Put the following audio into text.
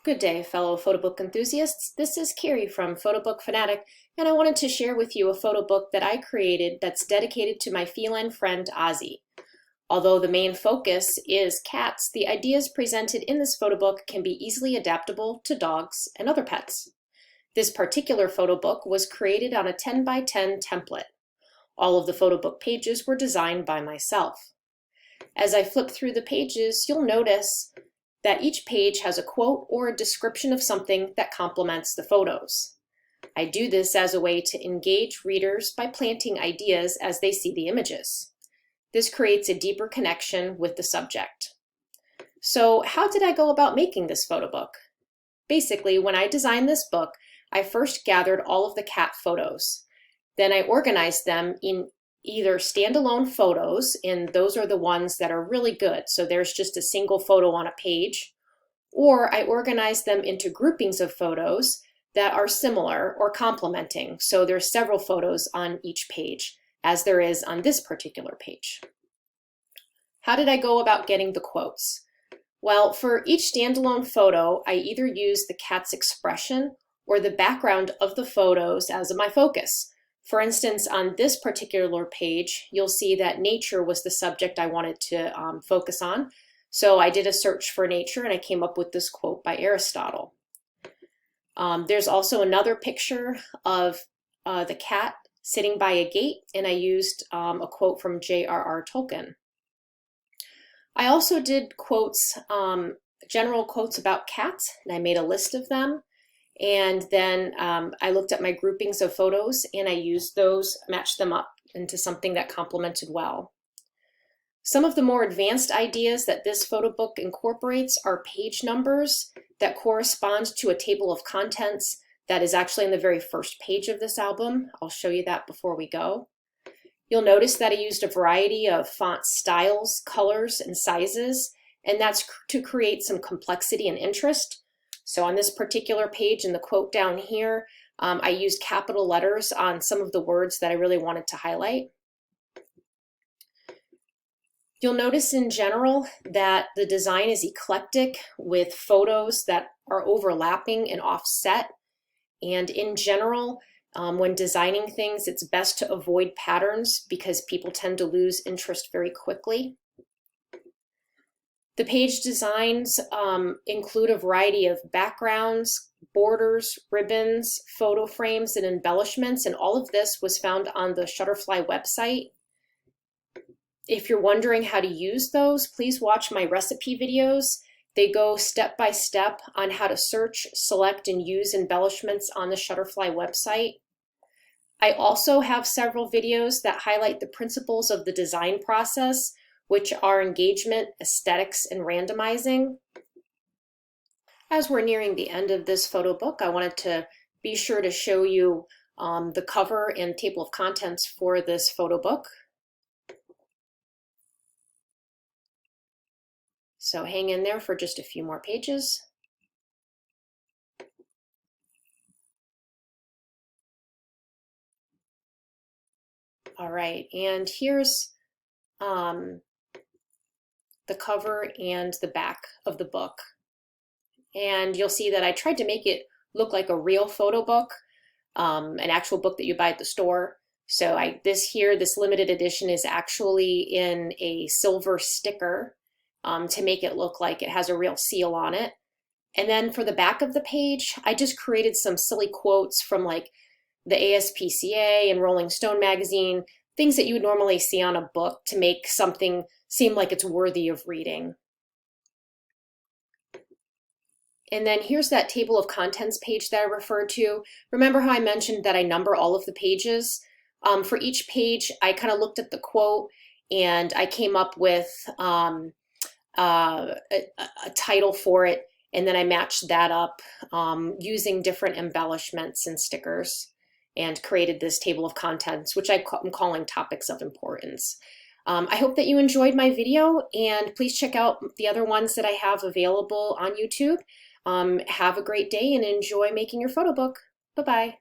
Good day, fellow photo book enthusiasts. This is Carrie from Photo Book Fanatic, and I wanted to share with you a photo book that I created that's dedicated to my feline friend Ozzy. Although the main focus is cats, the ideas presented in this photo book can be easily adaptable to dogs and other pets. This particular photo book was created on a 10 by 10 template. All of the photo book pages were designed by myself. As I flip through the pages, you'll notice that each page has a quote or a description of something that complements the photos. I do this as a way to engage readers by planting ideas as they see the images. This creates a deeper connection with the subject. So how did I go about making this photo book? Basically, when I designed this book, I first gathered all of the cat photos. Then I organized them in either standalone photos, and those are the ones that are really good, so there's just a single photo on a page, or I organized them into groupings of photos that are similar or complementing, so there's several photos on each page, as there is on this particular page. How did I go about getting the quotes? Well, for each standalone photo, I either used the cat's expression or the background of the photos as my focus. For instance, on this particular page, you'll see that nature was the subject I wanted to focus on. So I did a search for nature and I came up with this quote by Aristotle. There's also another picture of the cat sitting by a gate, and I used a quote from J.R.R. Tolkien. I also did quotes, general quotes about cats, and I made a list of them. And then I looked at my groupings of photos and I used those, matched them up into something that complemented well. Some of the more advanced ideas that this photo book incorporates are page numbers that correspond to a table of contents that is actually in the very first page of this album. I'll show you that before we go. You'll notice that I used a variety of font styles, colors, and sizes, and that's to create some complexity and interest. So on this particular page in the quote down here, I used capital letters on some of the words that I really wanted to highlight. You'll notice in general that the design is eclectic with photos that are overlapping and offset. And in general, when designing things, it's best to avoid patterns because people tend to lose interest very quickly. The page designs include a variety of backgrounds, borders, ribbons, photo frames, and embellishments, and all of this was found on the Shutterfly website. If you're wondering how to use those, please watch my recipe videos. They go step by step on how to search, select, and use embellishments on the Shutterfly website. I also have several videos that highlight the principles of the design process, which are engagement, aesthetics, and randomizing. As we're nearing the end of this photo book, I wanted to be sure to show you the cover and table of contents for this photo book. So hang in there for just a few more pages. All right, and here's the cover and the back of the book. And you'll see that I tried to make it look like a real photo book, an actual book that you buy at the store. So this limited edition is actually in a silver sticker to make it look like it has a real seal on it. And then for the back of the page, I just created some silly quotes from like the ASPCA and Rolling Stone magazine, things that you would normally see on a book to make something seem like it's worthy of reading. And then here's that table of contents page that I referred to. Remember how I mentioned that I number all of the pages? For each page, I kind of looked at the quote and I came up with a title for it, and then I matched that up using different embellishments and stickers and created this table of contents, which I'm calling topics of importance. I hope that you enjoyed my video, and please check out the other ones that I have available on YouTube. Have a great day and enjoy making your photo book. Bye-bye.